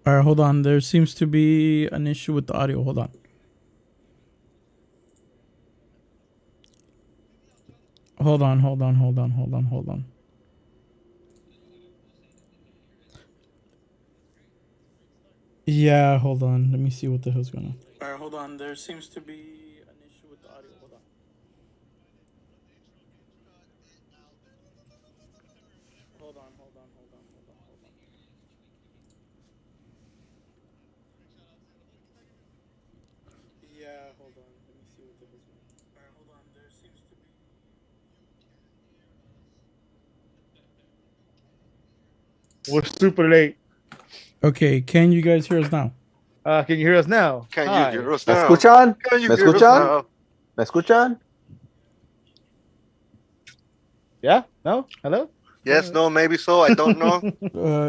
All right, hold on. There seems to be an issue with the audio. Hold on. Hold on, hold on, hold on, hold on, hold on. Yeah, hold on. Let me see what the hell's going on. All right, hold on. There seems to be an issue with the audio. Hold on. Hold on, hold on, hold on, hold on, hold on. Yeah, hold on. Let me see what the hell's going on. All right, hold on. There seems to be. We're super late. Okay, can you guys hear us now? Can you hear us now? Can Hi. you hear us ¿Me now? escuchan? Can you ¿Me hear us escuchan? now? ¿Me escuchan? Yeah? No? Hello? Yes, no, maybe so. I don't know.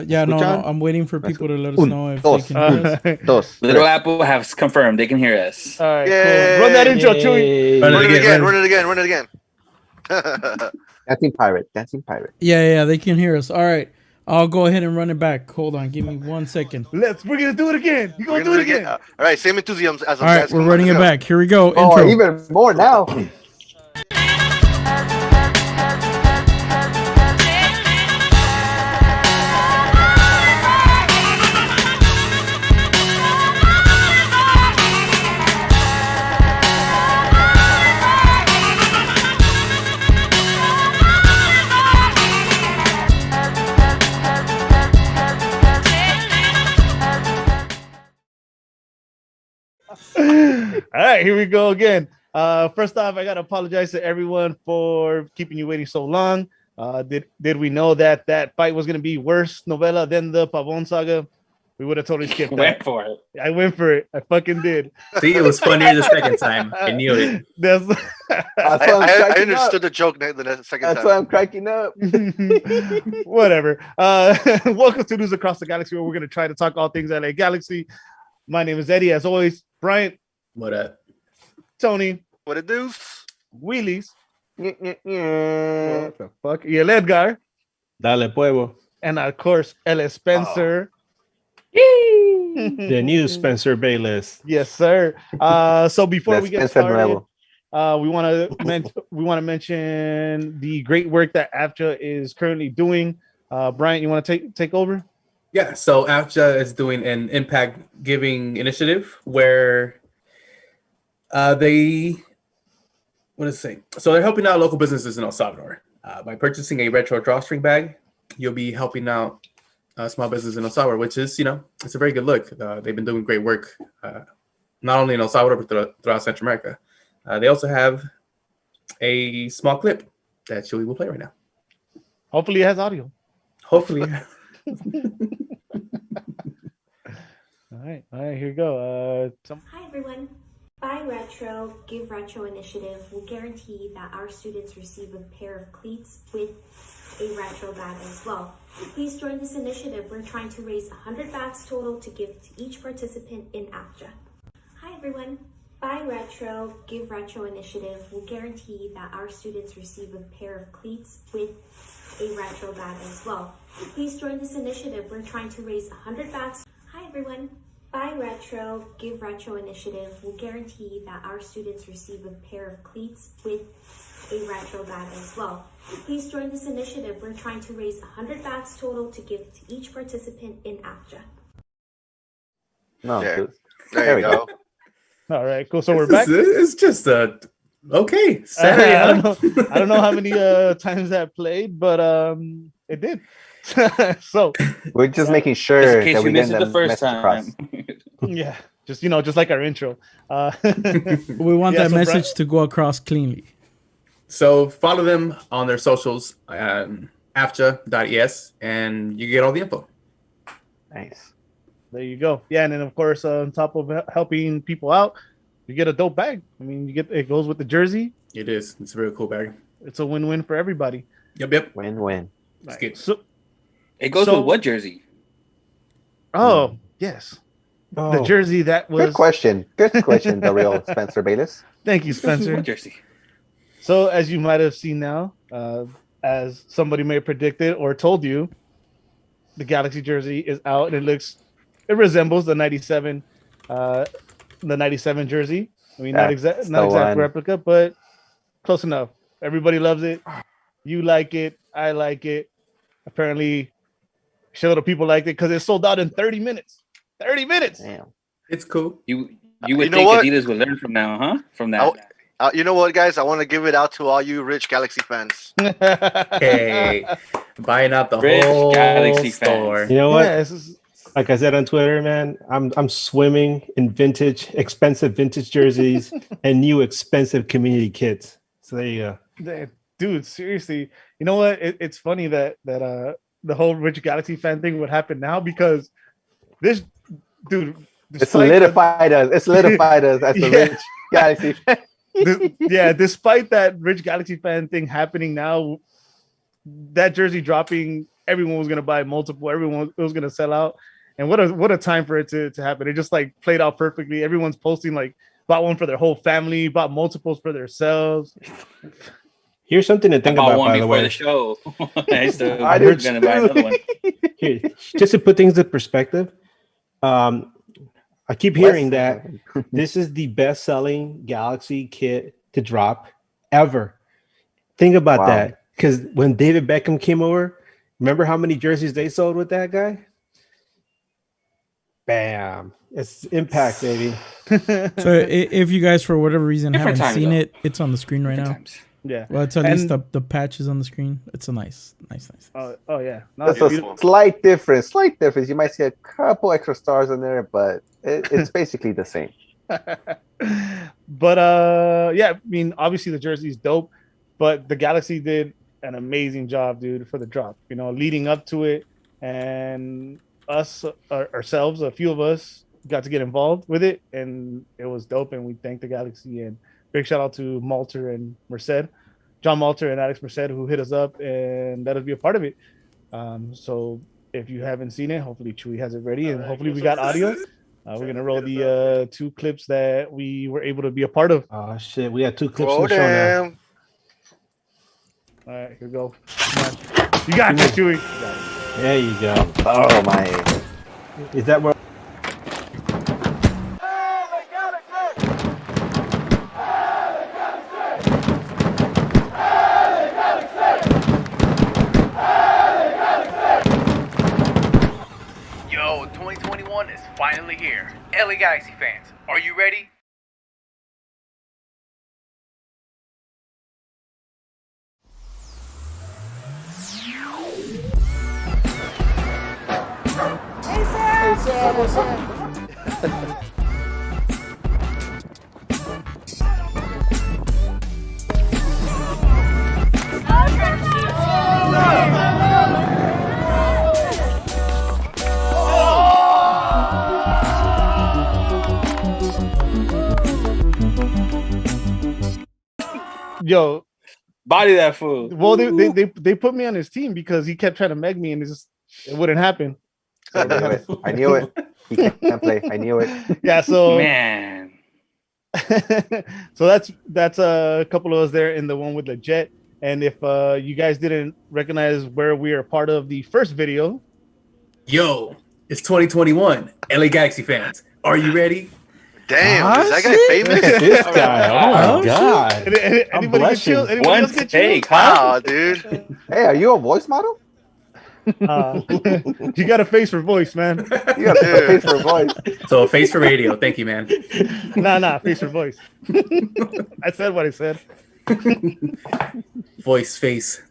Yeah, no, Escuchan? I'm waiting for people to let us Un, know if dos, they can hear us. Dos. Little Tres. Apple has confirmed they can hear us. All right, Yay. cool. Run that intro, Chewy. Run it again, run it again, run it again. Dancing pirate. Dancing pirate. Yeah, they can hear us. All right, I'll go ahead and run it back. Hold on, give me 1 second. We're gonna do it again. You We're gonna do it again. All right, same enthusiasm as All right, guys. we're Come on, running it let's go. back. Here we go. Oh, Intro. even more now. All right, here we go again. First off, I gotta apologize to everyone for keeping you waiting so long. Did we know that fight was gonna be worse novella than the Pavon saga? We would have totally skipped that. Went for it. I went for it. I fucking did. See, it was funnier the second time. I knew it. That's That's why I'm I cracking understood up. the joke the second That's time. why I'm cracking up. whatever. Welcome to News Across the Galaxy, where we're gonna try to talk all things LA Galaxy. My name is Eddie, as always. Bryant, What up? Tony, What it do? Wheelies, What what the fuck? Y el Edgar, Dale Puevo. and of course, El Spencer. The new Spencer Bayless. Yes, sir. So before we get Spencer started, Nuevo. we want to mention the great work that AFJA is currently doing. Bryant, you want to take over? Yeah, so AFJA is doing an impact giving initiative where they, what is it saying? So they're helping out local businesses in El Salvador. By purchasing a retro drawstring bag, you'll be helping out small business in El Salvador, which is, it's a very good look. They've been doing great work, not only in El Salvador, but throughout Central America. They also have a small clip that Chewy will play right now. Hopefully, it has audio. Hopefully. All right, here we go. Hi everyone. Buy Retro, Give Retro initiative will guarantee that our students receive a pair of cleats with a retro bag as well. Please join this initiative. We're trying to raise 100 bags total to give to each participant in AFJA. Hi everyone. Buy Retro, Give Retro initiative will guarantee that our students receive a pair of cleats with a retro bag as well. Please join this initiative. We're trying to raise 100 bags. Hi everyone. Buy Retro, Give Retro initiative will guarantee that our students receive a pair of cleats with a retro bag as well. Please join this initiative. We're trying to raise 100 bags total to give to each participant in AFJA. No, There you go. All right, cool. So we're back. It's just okay. Saturday, I don't know how many times that played, but it did. So we're just making Just sure in case that you we missed get it the the first message across. time. yeah, just like our intro. We want Yeah, that so message to go across cleanly. So follow them on their socials, afja.es, and you get all the info. Nice. There you go. Yeah, and then of course, on top of helping people out, you get a dope bag. I mean, it goes with the jersey. It is. It's a very cool bag. It's a win-win for everybody. Yep. Win-win. It's good. So, It goes with what jersey? oh yes, the jersey that was. Good question. Good question, the real Spencer Bayless. Thank you, Spencer. What jersey? So as you might have seen now, as somebody may have predicted or told you, the Galaxy jersey is out and it looks resembles the 97, the 97 jersey. I mean, Yeah, not it's exact the one. replica, but close enough. Everybody loves it. You like it. I like it. Apparently, shitload of people liked it because it sold out in 30 minutes. 30 minutes. Damn. It's cool. You You would know think what? Adidas would learn from now, huh? From that. You know what, guys? I want to give it out to all you rich Galaxy fans. Hey, buying out the Rich whole Galaxy fans. store. You know what? Yeah, this is, Like I said on Twitter, man, I'm swimming in expensive vintage jerseys and new expensive community kits. So there you go. dude, seriously. You know what? It's funny that the whole Rich Galaxy fan thing would happen now because this dude. It solidified us. It solidified us as the Yeah. Rich Galaxy fan. Despite that Rich Galaxy fan thing happening now, that jersey dropping, everyone was gonna buy multiple. Everyone was gonna sell out, and what a time for it to happen. It just like played out perfectly. Everyone's posting like bought one for their whole family, bought multiples for themselves. Here's something to I think bought about, one by the before way. the show. I I'm did gonna buy another one. Here, just to put things in perspective, I keep hearing that this is the best-selling Galaxy kit to drop ever. Think about Wow. that, because when David Beckham came over, remember how many jerseys they sold with that guy? Bam! It's impact, baby. So if you guys for whatever reason Different haven't times, seen though. it, it's on the screen right now. Times. Yeah. Well, it's at least And- the patch is on the screen. It's a nice. Oh yeah. No, There's beautiful. a slight difference. You might see a couple extra stars in there, but it's basically the same. But yeah, I mean, obviously the jersey's dope, but the Galaxy did an amazing job, dude, for the drop. You know, leading up to it, and us ourselves, a few of us got to get involved with it, and it was dope. And we thank the Galaxy, and big shout out to Malter and Merced, John Malter and Alex Merced, who hit us up and let us be a part of it. So if you haven't seen it, hopefully Chewy has it ready, and hopefully we got audio. We're gonna roll the 2 clips that we were able to be a part of. Oh shit, we got 2 clips Oh on the show now. damn! All right, here we go. Come on. You got this, Chewy. There you go. Oh my! Is that where? Yo, 2021 is finally here. LA Galaxy fans, are you ready? Yo, Body that fool. well, they put me on his team because he kept trying to meg me, and it wouldn't happen. So they had to- I knew it. He can't play. I knew it. yeah, so Man. so that's a couple of us there in the one with the jet. And if you guys didn't recognize where we are part of the first video, Yo, it's 2021. LA Galaxy fans, are you ready? Damn, is that guy famous? This guy. Oh my god. anybody get blushing. chill? Anybody One else get chill? take, huh? Wow, dude. Hey, are you a voice model? You got a face for voice, man. You got a face for a voice. So, face for radio. Thank you, man. Nah, face for voice. I said what I said. Voice, face.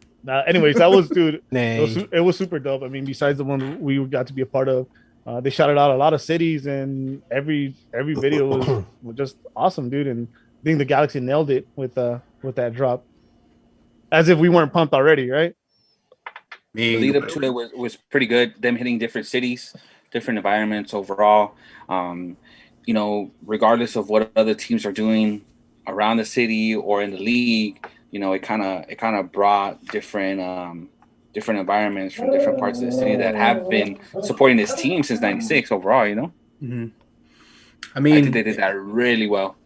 Anyways, that was, dude. Nay. It was super dope. I mean, besides the one we got to be a part of, they shouted out a lot of cities, and every video was just awesome, dude. And I think the Galaxy nailed it with that drop, as if we weren't pumped already, right? The lead up to it was pretty good. Them hitting different cities, different environments overall. You know, regardless of what other teams are doing around the city or in the league, you know, it kind of brought different environments from different parts of the city that have been supporting this team since '96 overall. You know, Mm-hmm. I I mean, think they did that really well.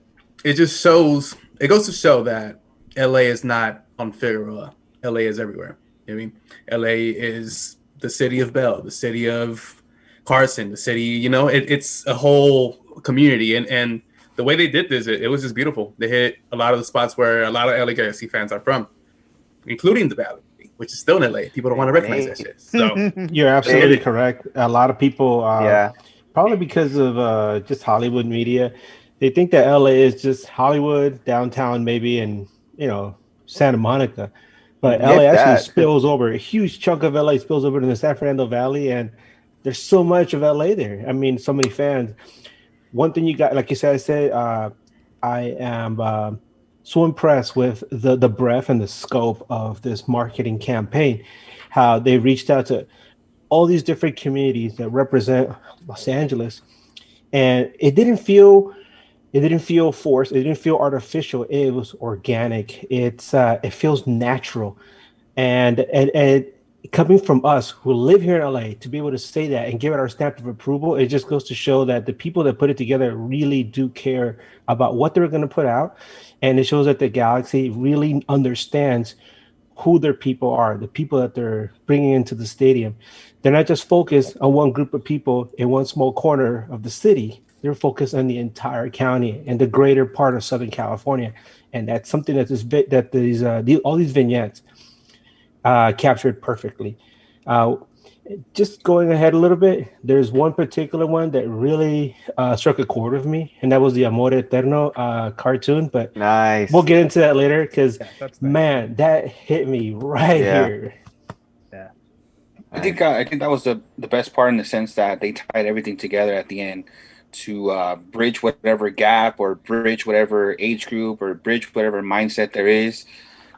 it just shows. It goes to show that LA is not on Figueroa. LA is everywhere. You know what I mean, LA is the city of Bell, the city of Carson, the city. You know, it's a whole community, and the way they did this, it was just beautiful. They hit a lot of the spots where a lot of LA Galaxy fans are from, including the Valley, which is still in LA. People don't want to recognize that shit. So You're absolutely correct. A lot of people, probably because of just Hollywood media, they think that LA is just Hollywood, downtown, maybe, and Santa Monica. But LA actually spills over. A huge chunk of LA spills over to the San Fernando Valley, and there's so much of LA there. I mean, so many fans. One thing you got, like you said, I am so impressed with the breadth and the scope of this marketing campaign, how they reached out to all these different communities that represent Los Angeles, and it didn't feel forced. It didn't feel artificial. It was organic. It feels natural, and coming from us who live here in LA to be able to say that and give it our stamp of approval, it just goes to show that the people that put it together really do care about what they're going to put out, and it shows that the Galaxy really understands who their people are, the people that they're bringing into the stadium. They're not just focused on one group of people in one small corner of the city. They're focused on the entire county and the greater part of Southern California, and that's something all these vignettes captured perfectly. Just going ahead a little bit, there's one particular one that really struck a chord with me, and that was the Amor Eterno cartoon. But nice, we'll get into that later because man, that hit me right here. Yeah, I think that was the best part in the sense that they tied everything together at the end to bridge whatever gap or bridge whatever age group or bridge whatever mindset there is.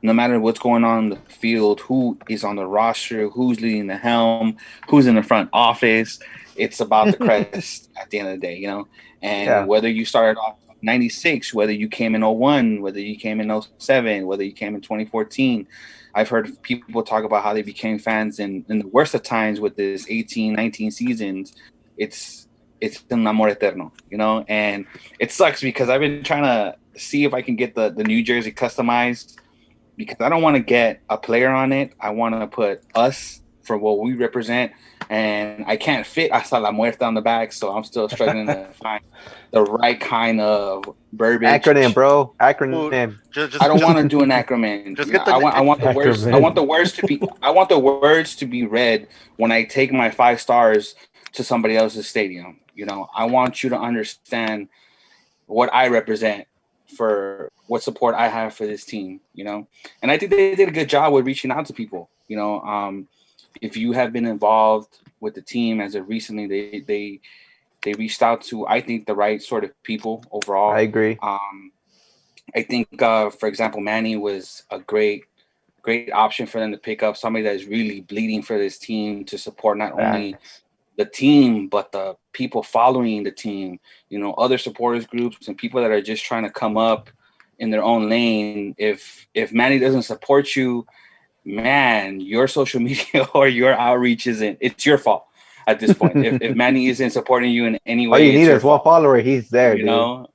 No matter what's going on in the field, who is on the roster, who's leading the helm, who's in the front office, it's about the crest at the end of the day, And whether you started off 96, whether you came in 01, whether you came in 07, whether you came in 2014, I've heard people talk about how they became fans in the worst of times with this 18, 19 seasons. It's an Amor Eterno, and it sucks because I've been trying to see if I can get the New Jersey customized, because I don't want to get a player on it. I want to put us for what we represent, and I can't fit Hasta la Muerte on the back, so I'm still struggling to find the right kind of verbiage. Acronym, bro. Acronym. I don't want to do an acronym. Just get the, I want the words. I want the words to be. I want the words to be read when I take my 5 stars to somebody else's stadium. I want you to understand what I represent for what support I have for this team, and I think they did a good job with reaching out to people. If you have been involved with the team as of recently, they reached out to, I think, the right sort of people overall. I agree. I think, for example, Manny was a great option for them to pick up, somebody that is really bleeding for this team to support not only the team, but the people following the team, other supporters groups and people that are just trying to come up in their own lane. If Manny doesn't support you, man, your social media or your outreach it's your fault at this point. if Manny isn't supporting you in any way, all you need is one follower. He's there, dude.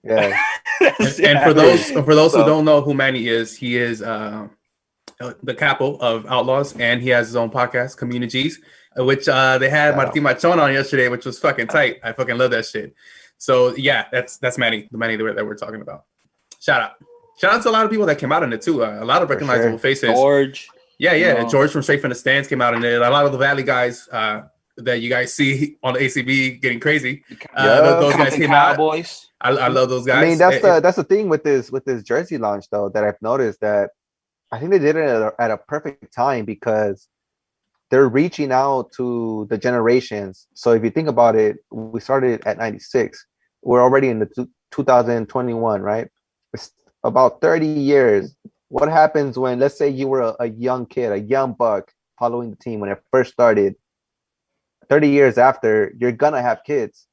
Yeah. and for those who don't know who Manny is, he is the capo of Outlaws, and he has his own podcast, Communities, which they had Martin Machon on yesterday, which was fucking tight. I fucking love that shit. So yeah, that's Manny, the Manny that we're talking about. Shout out to a lot of people that came out in it too. A lot of recognizable faces. George. Yeah. George from Straight from the Stands came out in it. A lot of the Valley guys that you guys see on the ACB getting crazy. Those guys came out. I love those guys. I mean, that's the thing with this jersey launch though, that I've noticed, that I think they did it at a perfect time because they're reaching out to the generations. So if you think about it, we started at 96. We're already in the 2021, right? It's about 30 years. What happens when, let's say you were a young kid, a young buck following the team when it first started? 30 years after, you're going to have kids.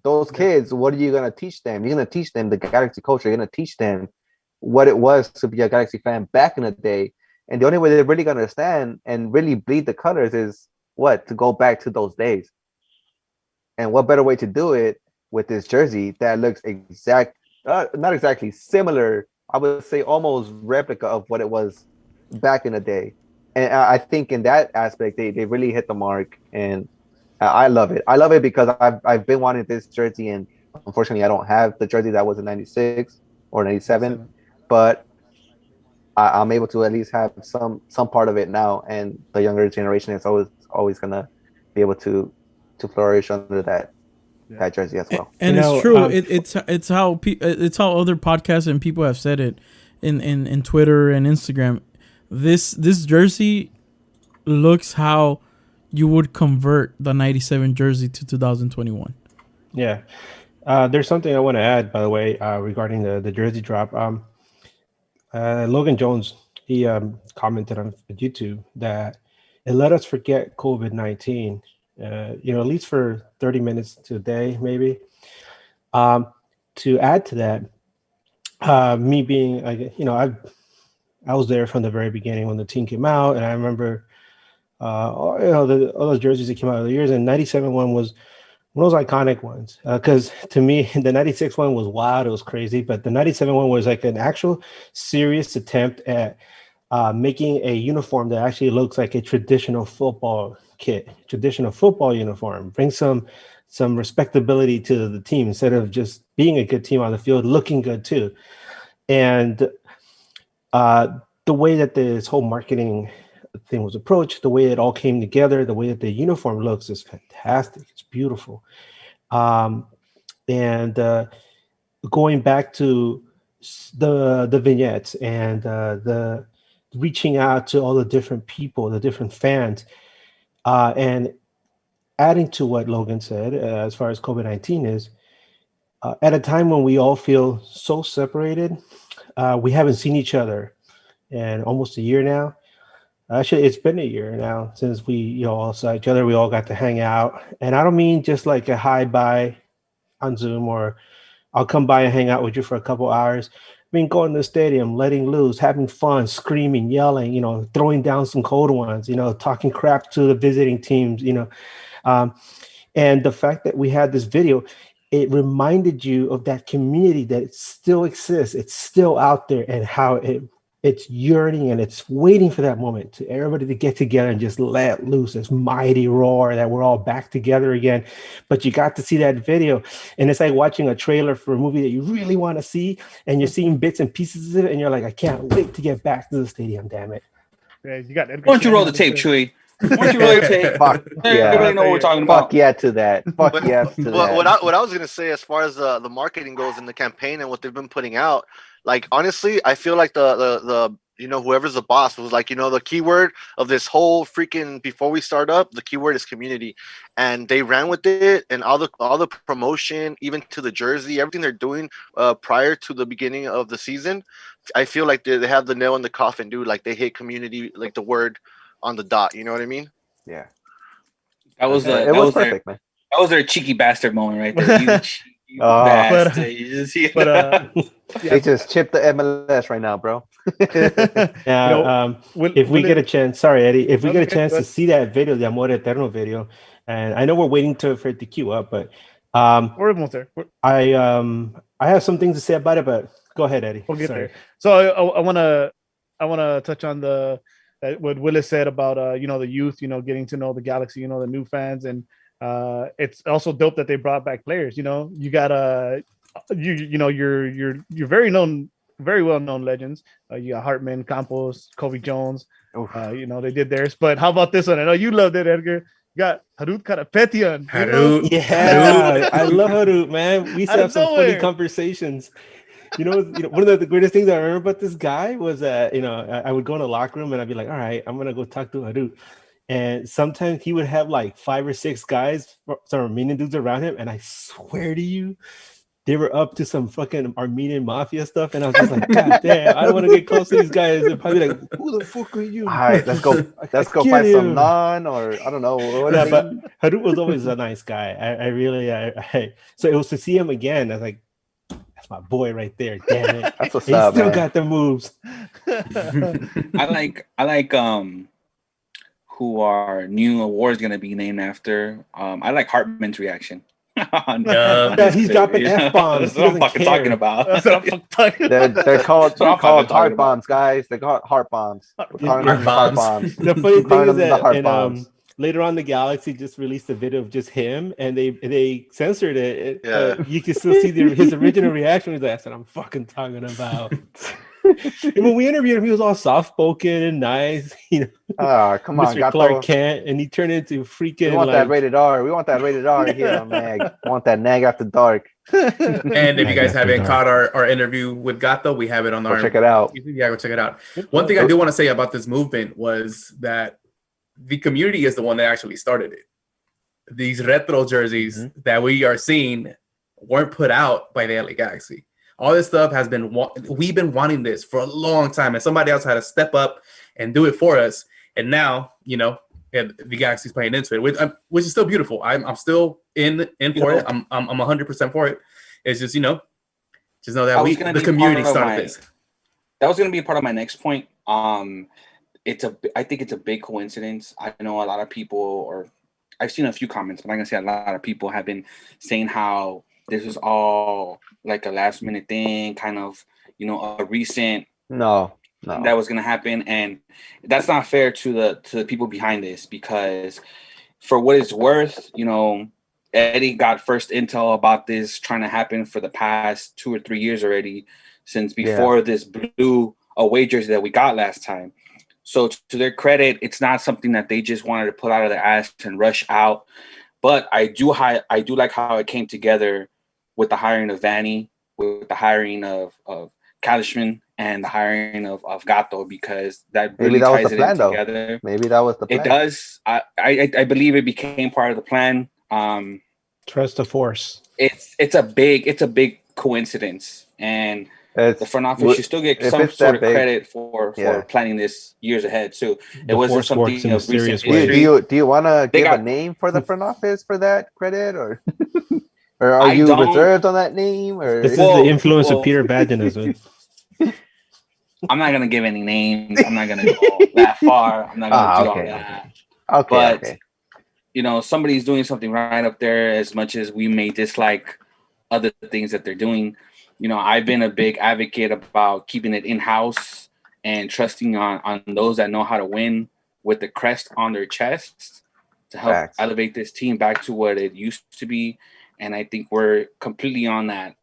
Those kids, what are you going to teach them? You're going to teach them the Galaxy culture. You're going to teach them what it was to be a Galaxy fan back in the day. And the only way they're really going to understand and really bleed the colors is to go back to those days. And what better way to do it with this jersey that looks not exactly similar, I would say almost replica of what it was back in the day. And I think in that aspect, they really hit the mark. And I love it. I love it because I've been wanting this jersey, and unfortunately, I don't have the jersey that was in '96 or '97, but I'm able to at least have some part of it now, and the younger generation is always gonna be able to flourish under that jersey as well. And You it's know, true. It's how it's how other podcasts and people have said it in Twitter and Instagram. This jersey looks how you would convert the '97 jersey to 2021. Yeah. There's something I want to add, by the way, regarding the jersey drop. Logan Jones, he commented on YouTube that it let us forget COVID-19, at least for 30 minutes to a day, maybe. To add to that, me being, I was there from the very beginning when the team came out, and I remember, all those jerseys that came out of the years, and '97 one was one of those iconic ones, because to me, the '96 one was wild, it was crazy, but the '97 one was like an actual serious attempt at making a uniform that actually looks like a traditional football kit, traditional football uniform, bring some respectability to the team instead of just being a good team on the field, looking good too. And the way that this whole marketing thing was approached, the way it all came together, the way that the uniform looks is fantastic. It's beautiful. And going back to the vignettes and the reaching out to all the different people, the different fans, and adding to what Logan said, as far as COVID-19 is, at a time when we all feel so separated, we haven't seen each other in almost a year now. Actually, it's been a year now since we all saw each other. We all got to hang out. And I don't mean just like a hi bye on Zoom, or I'll come by and hang out with you for a couple hours. I mean, going to the stadium, letting loose, having fun, screaming, yelling, throwing down some cold ones, talking crap to the visiting teams, and the fact that we had this video, it reminded you of that community that still exists. It's still out there, and how it's yearning and it's waiting for that moment to everybody to get together and just let loose this mighty roar that we're all back together again. But you got to see that video, and it's like watching a trailer for a movie that you really want to see, and you're seeing bits and pieces of it, and you're like, I can't wait to get back to the stadium, damn it. Yeah, you got. Why don't you roll the tape, Chewy? Why don't you roll the tape? Fuck yeah. Everybody know what we're talking about. Fuck yeah to that. Fuck yeah to that. What I was gonna say, as far as the marketing goes and the campaign and what they've been putting out, like honestly, I feel like the whoever's the boss was like, the keyword of this whole freaking, before we start up, the keyword is community, and they ran with it, and all the promotion, even to the jersey, everything they're doing prior to the beginning of the season, I feel like they have the nail in the coffin, dude. Like they hit community, like the word on the dot. You know what I mean? Yeah. That was perfect, man. That was their cheeky bastard moment right there. You cheeky bastard. They just chipped the MLS right now, bro. If we get a chance, sorry, Eddie, if we get a chance to see that video, the Amor Eterno video, and I know we're waiting for it to queue up, but we're almost there. I have some things to say about it, but go ahead, Eddie. We'll get there. So I want to touch on what Willis said about the youth, getting to know the Galaxy, the new fans, and it's also dope that they brought back players. You got your very well known legends. You got Hartman, Campos, Kobe Jones. They did theirs. But how about this one? I know you loved it, Edgar. You got Harut Karapetian. Yeah, I love Harut, man. We used to have some funny conversations. One of the greatest things I remember about this guy was that, I would go in the locker room and I'd be like, all right, I'm going to go talk to Harut. And sometimes he would have like 5 or 6 guys, some Armenian dudes around him. And I swear to you, they were up to some fucking Armenian mafia stuff. And I was just like, God damn, I don't want to get close to these guys. They're probably like, who the fuck are you? All right, let's go find some naan, or I don't know. But Harut was always a nice guy. I really, so it was to see him again. I was like, that's my boy right there. Damn it. That's what's he up, still man. got the moves. I like who our new award is gonna be named after. I like Hartman's reaction. He's dropping F-bombs. That's what I'm fucking talking about. They're called heart bombs, guys. They're called heart bombs. The funny thing is that later on, the Galaxy just released a video of just him, and they censored it. Yeah. You can still see his original reaction. He's like, "That's what I'm fucking talking about." And when we interviewed him, he was all soft spoken and nice, Come on, Mr. Clark Kent, and he turned into freaking. We want that rated R. We want that rated R here on NAG. We want that NAG after dark. And if you guys haven't caught our interview with Gato, we have it on our. Check it out. Yeah, go check it out. One thing I do want to say about this movement was that the community is the one that actually started it. These retro jerseys that we are seeing weren't put out by the LA Galaxy. All this stuff has been, we've been wanting this for a long time, and somebody else had to step up and do it for us. And now, and the Galaxy's playing into it, which is still beautiful. I'm still in for it. I'm 100% for it. It's just, just know that the community started this. That was going to be a part of my next point. I think it's a big coincidence. I know a lot of people, or I've seen a few comments, but I'm going to say a lot of people have been saying how this was all like a last minute thing, kind of, a recent no that was going to happen. And that's not fair to the people behind this, because for what it's worth, Eddie got first intel about this trying to happen for the past 2 or 3 years already, since before this blue away jersey that we got last time. So to their credit, it's not something that they just wanted to pull out of their ass and rush out. But I do like how it came together with the hiring of Vanny, with the hiring of Kalishman, and the hiring of Gato, because that really ties it in together. Maybe that was the plan. It does. I believe it became part of the plan. Trust the force. It's a big coincidence, and the front office should still get some sort of credit for planning this years ahead too. It wasn't something of recent history. Do you want to give a name for the front office for that credit, or are you reserved on that name? Or this is the influence of Peter Badgenism. I'm not gonna give any names. I'm not gonna go that far. I'm not gonna do all that. Okay. But somebody's doing something right up there. As much as we may dislike other things that they're doing, I've been a big advocate about keeping it in-house and trusting on those that know how to win with the crest on their chest to help elevate this team back to what it used to be. And I think we're completely on that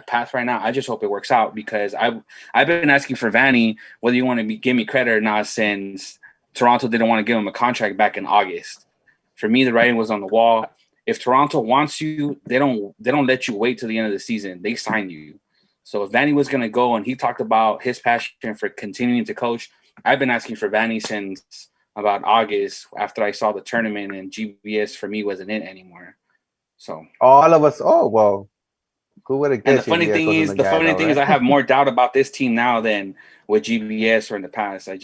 path right now. I just hope it works out, because I've been asking for Vanny whether you want to give me credit or not, since Toronto didn't want to give him a contract back in August. For me, the writing was on the wall. If Toronto wants you, they don't let you wait till the end of the season. They sign you. So if Vanny was going to go, and he talked about his passion for continuing to coach, I've been asking for Vanny since about August, after I saw the tournament, and GBS for me wasn't it anymore. So all of us, who would have guessed? And the funny thing is, I have more doubt about this team now than with GBS or in the past. I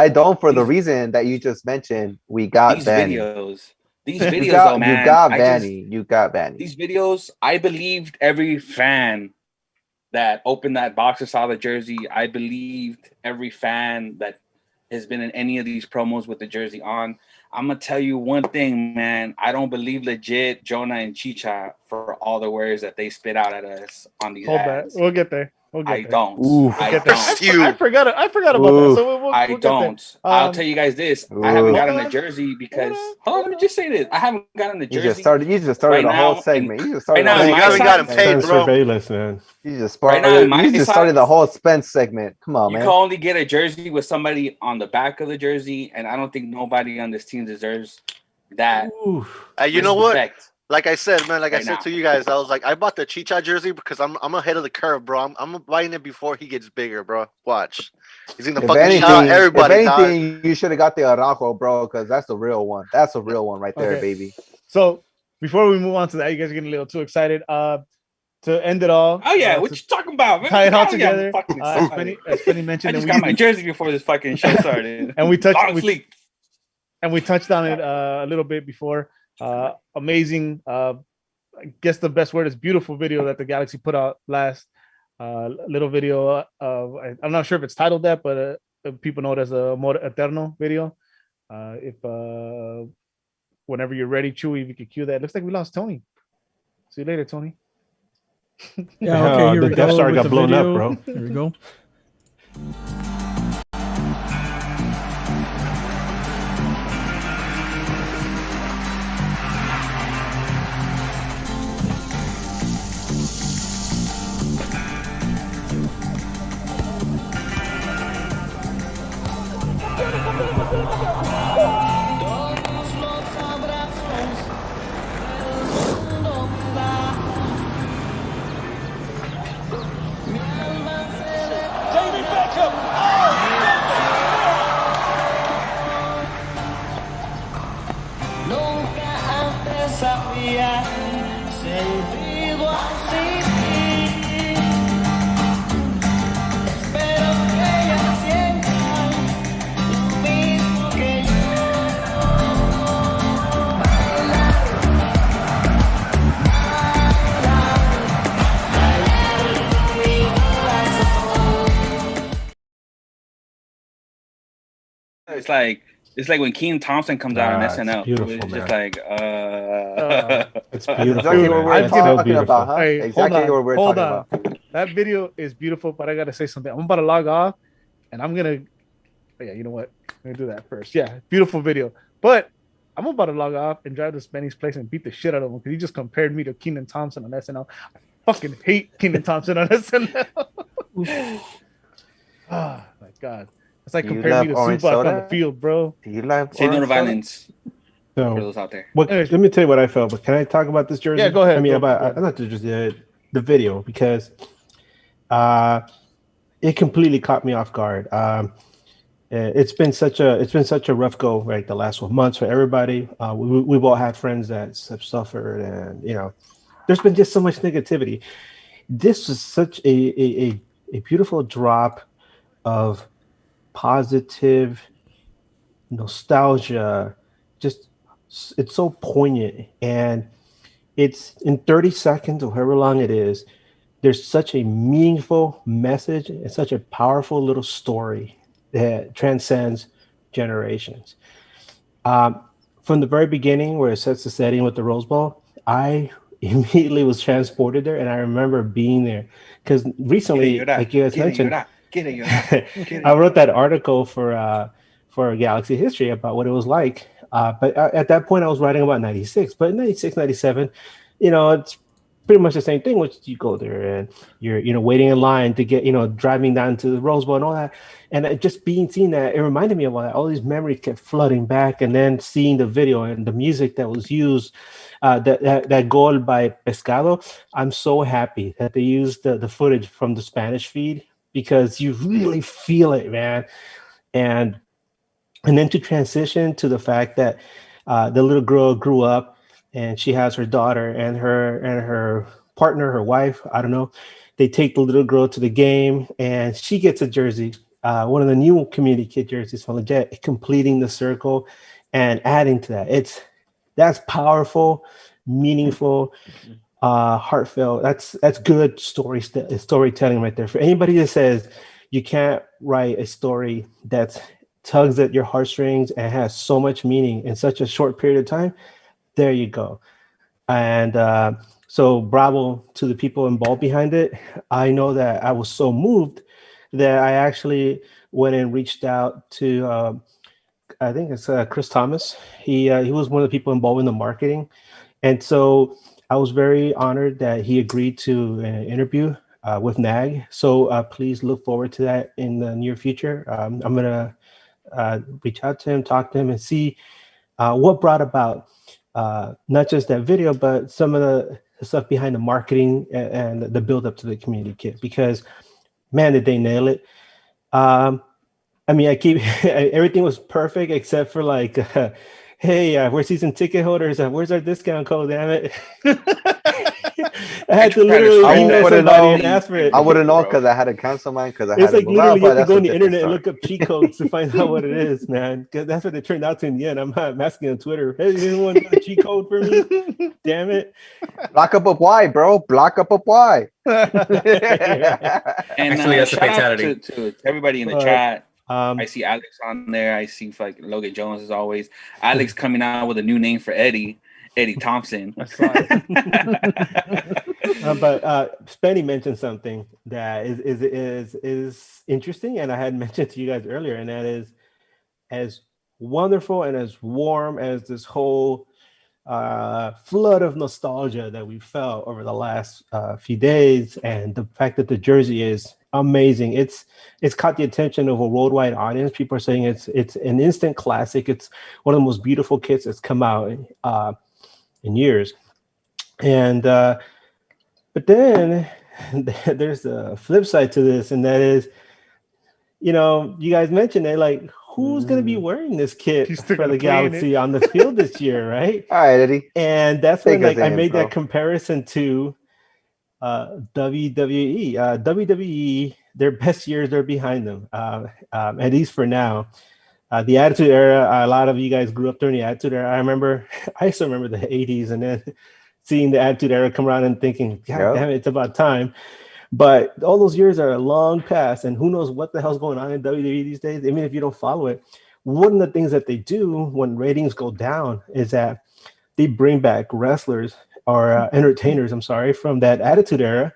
don't, for the reason that you just mentioned. We got these Vanny. These videos, man. You got Vanny. You got Vanny. These videos, I believed every fan that opened that box and saw the jersey. I believed every fan that has been in any of these promos with the jersey on. I'm going to tell you one thing, man. I don't believe legit Jonah and Chicha for all the words that they spit out at us on these ads. We'll get there. I don't. I forgot about that. So I don't. I'll tell you guys this. I haven't gotten a jersey because. Let me just say this. I haven't gotten a jersey. You just started the whole segment. You just started. You haven't gotten paid, bro. Surveillance, man. You just started the whole Spence segment. Come on, man. You can only get a jersey with somebody on the back of the jersey, and I don't think nobody on this team deserves that. You know what? Like I said, man, I said to you guys, I was like, I bought the Chicha jersey because I'm ahead of the curve, bro. I'm buying it before he gets bigger, bro. Watch. He's gonna fucking shout everybody. If anything, you should have got the Araujo, bro, because that's the real one. That's a real one right there, baby. So before we move on to that, you guys are getting a little too excited. To end it all. Oh yeah, what you talking about, man? Tie it all together. As Penny mentioned, I just got my jersey before this fucking show started. And we touched on it a little bit before. Amazing. I guess the best word is beautiful video that the Galaxy put out last. Little video of, I'm not sure if it's titled that, but people know it as the Amor Eterno video. If whenever you're ready, Chewy, if you could cue that. It looks like we lost Tony. See you later, Tony. Yeah, okay, here we go. The Death Star got blown up, bro. Here we go. It's like when Keenan Thompson comes out on It's SNL. beautiful, It's just man. like It's beautiful. Exactly what man. we're It's so talking beautiful. about, huh? Hey, Exactly what we're talking about. That video is beautiful, but I gotta say something. I'm about to log off, and I'm gonna. Oh, yeah, you know what? I'm gonna do that first. Yeah, beautiful video. But I'm about to log off and drive to Spenny's place and beat the shit out of him because he just compared me to Keenan Thompson on SNL. I fucking hate Keenan Thompson on SNL. Oh my god. It's like Do you comparing me love to orange Zubac on the soda? field, bro. Do you like Signal orange to soda? violence for So, those out there. Anyways. let me tell you what I felt. But can I talk about this jersey? Yeah, go ahead. I mean, Go ahead. not the jersey, the video, because it completely caught me off guard. It's been such a rough go, right? The last months for everybody. We've all had friends that have suffered, and there's been just so much negativity. This was such a beautiful drop of positive nostalgia. Just it's so poignant, and it's in 30 seconds or however long it is. There's such a meaningful message and such a powerful little story that transcends generations. From the very beginning, where it sets the setting with the Rose Bowl, I immediately was transported there, and I remember being there because recently, like you guys mentioned, I wrote that article for Galaxy History about what it was like. But at that point, I was writing about '96, but in '96, '97, it's pretty much the same thing, which you go there and you're waiting in line to get, driving down to the Rose Bowl and all that. And seeing that, it reminded me of all these memories kept flooding back, and then seeing the video and the music that was used, that goal by Pescado. I'm so happy that they used the footage from the Spanish feed because you really feel it, man. And then to transition to the fact that the little girl grew up and she has her daughter and her partner, her wife, I don't know. They take the little girl to the game and she gets a jersey, one of the new community kit jerseys from Legit, completing the circle and adding to that. That's powerful, meaningful, heartfelt. That's good storytelling right there. For anybody that says you can't write a story that tugs at your heartstrings and has so much meaning in such a short period of time, there you go. And so bravo to the people involved behind it. I know that I was so moved that I actually went and reached out to I think it's Chris Thomas. He was one of the people involved in the marketing, and so I was very honored that he agreed to an interview with NAG. So please look forward to that in the near future. I'm gonna reach out to him, talk to him, and see what brought about not just that video, but some of the stuff behind the marketing and the build up to the community kit. Because man, did they nail it! I mean, everything was perfect except for like, hey, we're season ticket holders. Where's our discount code? Damn it! I had to literally email somebody and ask for it. I wouldn't know because I had to cancel mine because I had It's like to move literally out, you have to that's go a on the different internet and story. look up cheat codes to find out what it is, man. Because that's what it turned out to in the end. I'm asking on Twitter, hey, anyone got a cheat code for me? Damn it! Block up Y, bro. Block up Y. And Actually, that's a shout out fatality. to everybody in the chat. I see Alex on there. I see like Logan Jones as always. Alex coming out with a new name for Eddie Thompson. But Spenny mentioned something that is interesting, and I had mentioned to you guys earlier, and that is as wonderful and as warm as this whole flood of nostalgia that we felt over the last few days, and the fact that the jersey is amazing. It's caught the attention of a worldwide audience. People are saying it's an instant classic. It's one of the most beautiful kits that's come out in years. And but then there's a flip side to this, and that is, you guys mentioned it, like, who's going to be wearing this kit for the Galaxy on the field this year, right? All right, Eddie. And that's when I made that comparison to WWE. WWE, their best years are behind them, at least for now. The Attitude Era, a lot of you guys grew up during the Attitude Era. I still remember the 80s, and then seeing the Attitude Era come around and thinking, God damn it, it's about time. But all those years are long past, and who knows what the hell's going on in WWE these days, even if you don't follow it. One of the things that they do when ratings go down is that they bring back wrestlers or entertainers, from that Attitude Era.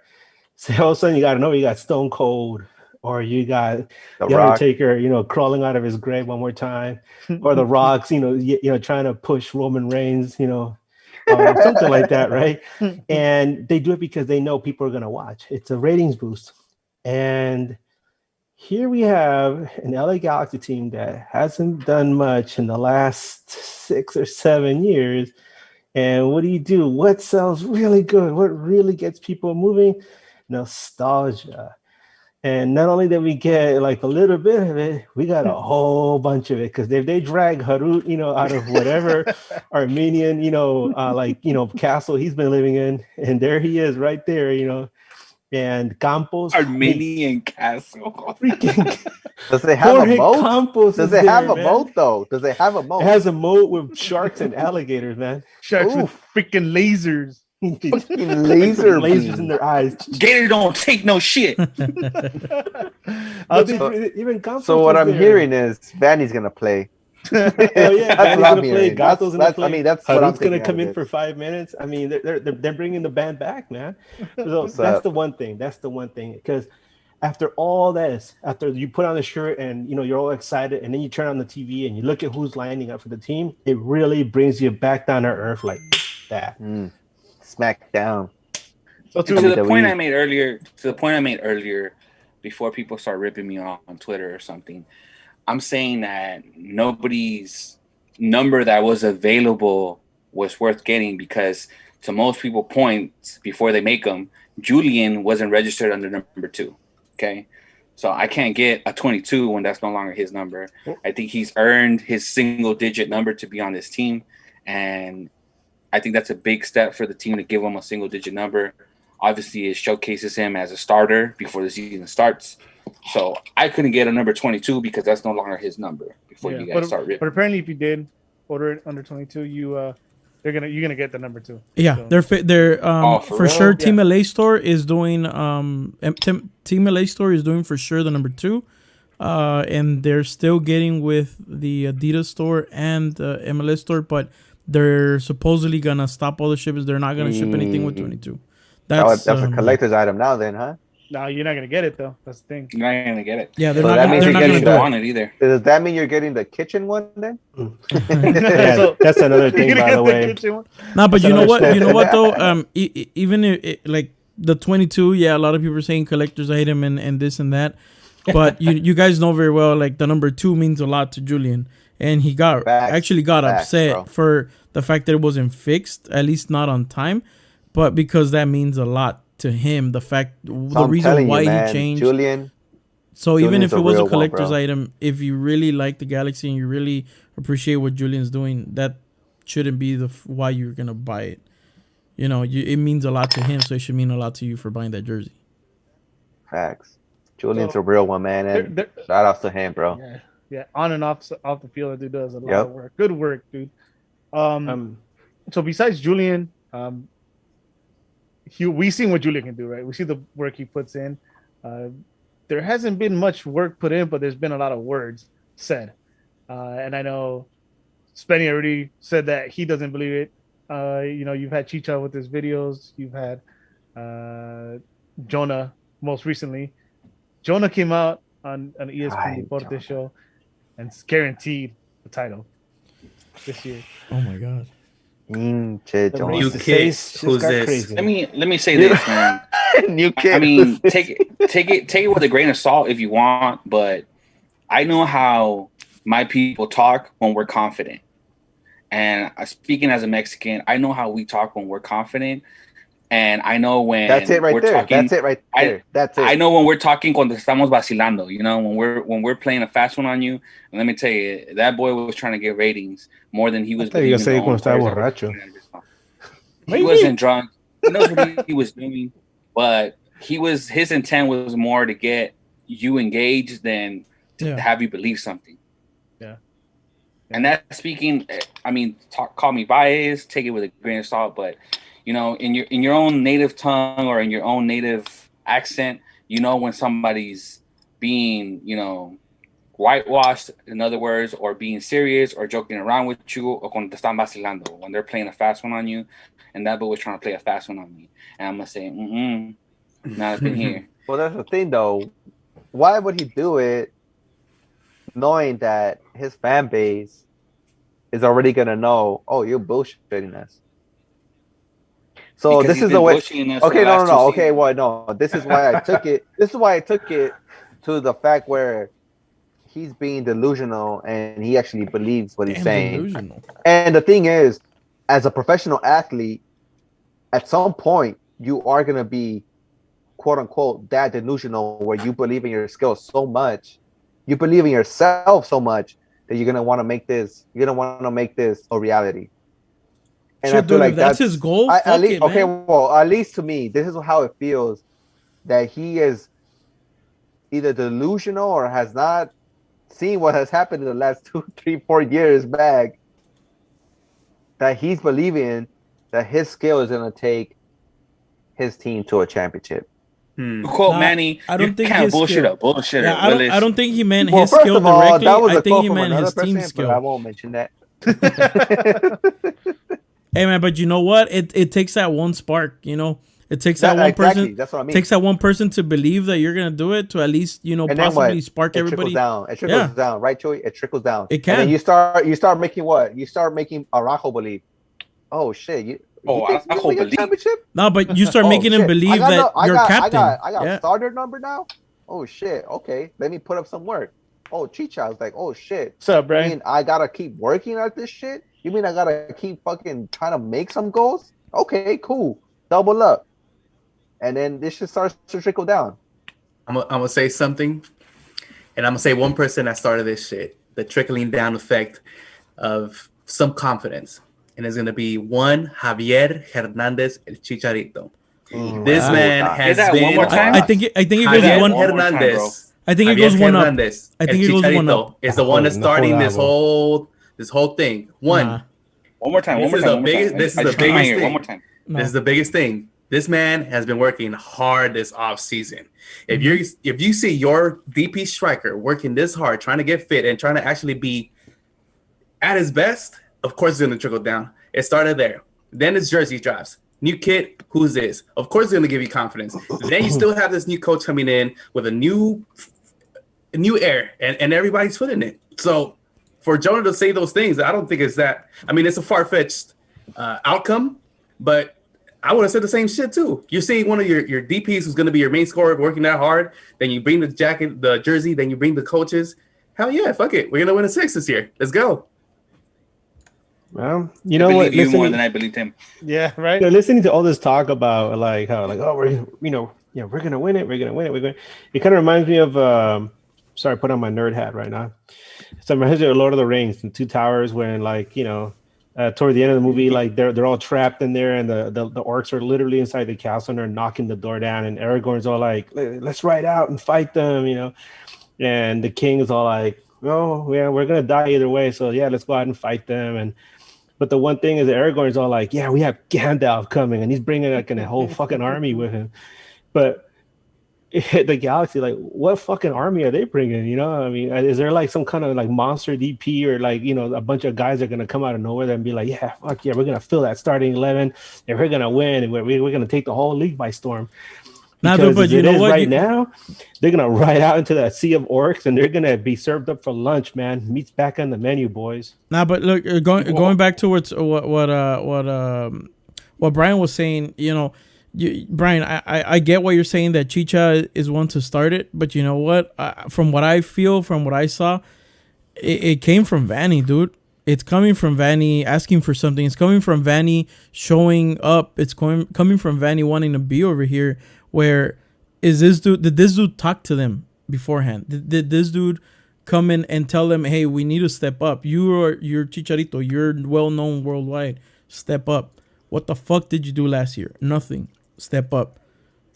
So all of a sudden you got Stone Cold, or you got the Undertaker, crawling out of his grave one more time, or the Rock's, trying to push Roman Reigns, something like that, right? And they do it because they know people are going to watch. It's a ratings boost. And here we have an LA Galaxy team that hasn't done much in the last 6 or 7 years. And what do? What sells really good? What really gets people moving? Nostalgia. And not only did we get like a little bit of it, we got a whole bunch of it. Because if they drag Harut, out of whatever Armenian, castle he's been living in, and there he is right there, and Campos. Armenian castle. Freaking. Does it have Jorge a moat? Campos Does it have a moat, though? Does it have a moat? It has a moat with sharks and alligators, man. Sharks with freaking lasers. Lasers in their eyes. Gator don't take no shit. Even so what I'm hearing is Vanny's gonna play. Oh yeah, Vanny's gonna play. Gato's gonna play. I mean, that's what I'm gonna come in for 5 minutes. I mean, they're bringing the band back, man. So that's the one thing. Because after all this, after you put on the shirt and you're all excited, and then you turn on the TV and you look at who's lining up for the team, it really brings you back down to earth like that. Smack down. So to the point I made earlier, before people start ripping me off on Twitter or something, I'm saying that nobody's number that was available was worth getting, because to most people points before they make them, Julian wasn't registered under number 2. Okay. So I can't get a 22 when that's no longer his number. I think he's earned his single digit number to be on this team. And I think that's a big step for the team to give him a single digit number. Obviously, it showcases him as a starter before the season starts. So I couldn't get a number 22 because that's no longer his number before you guys start ripping. But apparently, if you did order it under 22, you're gonna get the number 2. Yeah, so. they're for real? sure. Team LA store is doing Team LA store is doing for sure the number 2. And they're still getting with the Adidas store and the MLS store, but they're supposedly gonna stop all the shipments. They're not gonna ship anything with 22. That's a collector's item now, then, huh? No, you're not gonna get it though. That's the thing. You're not gonna get it. Yeah, they're not gonna want it either. Does that mean you're getting the kitchen one then? Yeah, that's another thing, by the way. No, but you know what? You know what though? Even if like the 22, a lot of people are saying collectors item and this and that. But you guys know very well, like the number 2 means a lot to Julian. And he got upset for the fact that it wasn't fixed, at least not on time, but because that means a lot to him. The reason why he changed Julian. So even if it was a collector's item, if you really like the Galaxy and you really appreciate what Julian's doing, that shouldn't be why you're gonna buy it. It means a lot to him, so it should mean a lot to you for buying that jersey. Facts. Julian's a real one, man, and shout out to him, bro. Yeah, on and off the field, that dude does a lot of work. Good work, dude. So besides Julian, we seen what Julian can do, right? We see the work he puts in. There hasn't been much work put in, but there's been a lot of words said. And I know Spenny already said that he doesn't believe it. You've had Chicha with his videos. You've had Jonah most recently. Jonah came out on an ESPN Deportes show and guaranteed the title this year. Oh my god! You kids, who's this? Let me say this, man. New kid. I mean, take it with a grain of salt if you want, but I know how my people talk when we're confident. And speaking as a Mexican, I know how we talk when we're confident. And I know when that's it right we're there. Talking, that's it right there. That's it. I know when we're talking cuando estamos vacilando, you know, when we're playing a fast one on you. And let me tell you, that boy was trying to get ratings more than he was. I you say cuando estaba borracho. He wasn't drunk. He knows what he was doing, but his intent was more to get you engaged than to have you believe something. Yeah. And that speaking, I mean, call me biased, take it with a grain of salt, but you know, in your own native tongue or in your own native accent, you know when somebody's being, you know, whitewashed, in other words, or being serious or joking around with you, or cuando te están vacilando, when they're playing a fast one on you, and that boy was trying to play a fast one on me, and I'm gonna say, not up in here. Well, that's the thing, though. Why would he do it, knowing that his fan base is already gonna know? Oh, you're bullshitting us. So Because this is the way. Okay, no. Okay, well, no. This is why I took it. This is why I took it to the fact where he's being delusional and he actually believes what he's saying. Delusional. And the thing is, as a professional athlete, at some point you are gonna be, quote unquote, that delusional where you believe in your skills so much, you believe in yourself so much that you're gonna want to make this. You're gonna want to make this a reality. And I feel like that's his goal. At least, okay, well, at least to me, this is how it feels that he is either delusional or has not seen what has happened in the last 2, 3, 4 years back. That he's believing that his skill is going to take his team to a championship. Quote Manny, I don't think his bullshit up. Yeah, I don't think he meant his skill directly. I think he meant his team skill. I won't mention that. Hey man, but you know what? It takes that one spark, you know. It takes that one person. That's what I mean. Takes that one person to believe that you're gonna do it, to at least, you know, possibly spark everybody. It trickles down, right, Joey? It trickles down. It can. And then you start making what? You start making Arajo believe. Oh shit! Arajo believe. No, but you start making him believe that you're captain. I got starter number now. Oh shit! Okay, let me put up some work. Oh, Chicha was like, oh shit. What's up, Brian? I mean, I gotta keep working at this shit. You mean I gotta keep fucking trying to make some goals? Okay, cool. Double up. And then this just starts to trickle down. I'm gonna say something, and I'm gonna say one person that started this shit, the trickling down effect of some confidence, and it's gonna be one Javier Hernandez El Chicharito. This man has been. One more time? I think it goes Javier one. Hernandez. I think it goes one up. I think it goes one up. Is the one that's starting this whole thing. One more time. This is the biggest thing. One more time. This is the biggest thing. This man has been working hard this off season. If you see your DP striker working this hard, trying to get fit and trying to actually be at his best, of course it's going to trickle down. It started there. Then his jersey drops. New kid, who's this? Of course it's going to give you confidence. Then you still have this new coach coming in with a new air, and everybody's footing it. So for Jonah to say those things, I don't think it's that. I mean, it's a far-fetched outcome, but I would have said the same shit too. You're seeing one of your DPs who's going to be your main scorer working that hard. Then you bring the jacket, the jersey. Then you bring the coaches. Hell yeah, fuck it. We're going to win a 6 this year. Let's go. Well, you know what? I believe you more than I believed him. Yeah, right. You know, listening to all this talk about like how like we're gonna win it. It kind of reminds me of sorry, put on my nerd hat right now. So it reminds me of Lord of the Rings and Two Towers when toward the end of the movie, like they're all trapped in there, and the orcs are literally inside the castle and they're knocking the door down, and Aragorn's all like, "Let's ride out and fight them," you know, and the king is all like, "Oh yeah, we're gonna die either way, so yeah, let's go out and fight them." But the one thing is that Aragorn's all like, "Yeah, we have Gandalf coming, and he's bringing like a whole fucking army with him," but the galaxy, like, what fucking army are they bringing? You know, I mean, is there like some kind of like monster DP or like, you know, a bunch of guys are gonna come out of nowhere and be like, yeah, fuck yeah, we're gonna fill that starting 11 and we're gonna win and we're gonna take the whole league by storm. But you know what? Right now, they're gonna ride out into that sea of orcs and they're gonna be served up for lunch, man. Meat's back on the menu, boys. Nah, but look, going back towards what Brian was saying, you know. Brian, I get what you're saying that Chicha is one to start it, but you know what? From what I feel, from what I saw, it came from Vanny, dude. It's coming from Vanny asking for something. It's coming from Vanny showing up. It's coming from Vanny wanting to be over here. Where is this dude? Did this dude talk to them beforehand? Did this dude come in and tell them, hey, we need to step up? You're Chicharito. You're well known worldwide. Step up. What the fuck did you do last year? Nothing. Step up.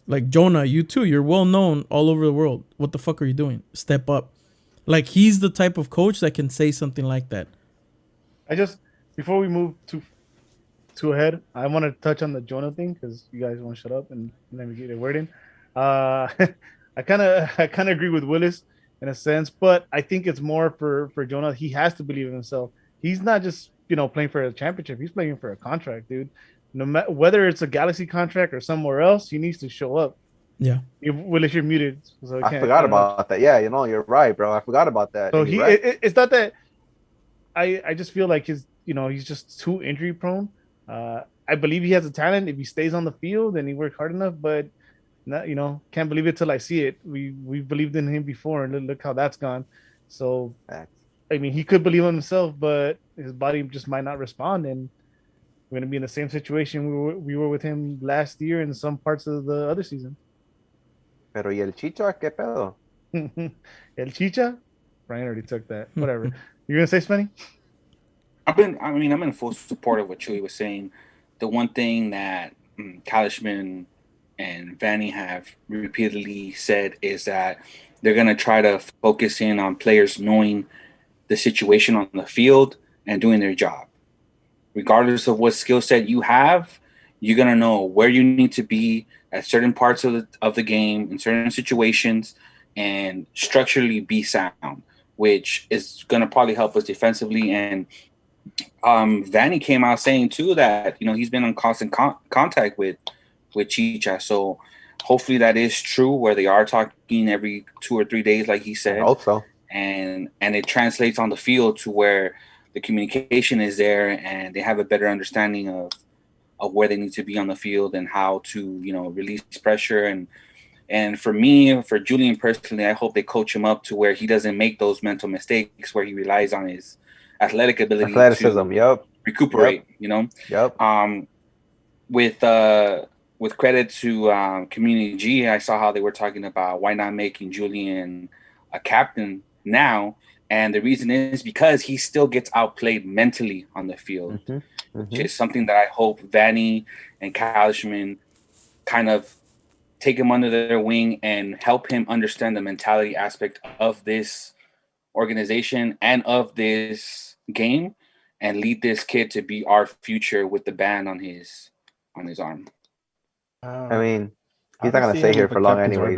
Like Jonah, you too. You're well known all over the world. What the fuck are you doing? Step up. Like he's the type of coach that can say something like that. Before we move too ahead, I want to touch on the Jonah thing because you guys want to shut up and let me get a word in. I kind of agree with Willis in a sense, but I think it's more for Jonah. He has to believe in himself. He's not just playing for a championship. He's playing for a contract, dude. No matter whether it's a Galaxy contract or somewhere else, he needs to show up. Yeah. Willis, you're muted. So I forgot about that. Yeah, you're right, bro. I forgot about that. So right. It's not that. I just feel like he's just too injury prone. I believe he has a talent if he stays on the field and he works hard enough, but not, can't believe it till I see it. We believed in him before and look how that's gone. So I mean, he could believe in himself, but his body just might not respond, and we're going to be in the same situation we were with him last year and some parts of the other season. Pero y el Chicha, ¿qué pedo? El Chicha? Brian already took that. Whatever. You're going to say, Spenny? I'm in full support of what Chewy was saying. The one thing that Kalishman and Vanny have repeatedly said is that they're going to try to focus in on players knowing the situation on the field and doing their job. Regardless of what skill set you have, you're going to know where you need to be at certain parts of the game in certain situations and structurally be sound, which is going to probably help us defensively. And Vanny came out saying too that he's been in constant contact with Chicha, so hopefully that is true, where they are talking every 2 or 3 days, like he said. I hope so. And it translates on the field to where the communication is there and they have a better understanding of where they need to be on the field and how to release pressure. And for me, for Julian personally, I hope they coach him up to where he doesn't make those mental mistakes, where he relies on his athleticism to recuperate. With credit to Community G, I saw how they were talking about why not making Julian a captain now, and the reason is because he still gets outplayed mentally on the field, which is something that I hope Vanny and Kalishman kind of take him under their wing and help him understand the mentality aspect of this organization and of this game, and lead this kid to be our future with the band on his arm. I mean, he's not gonna stay here for long, anyways.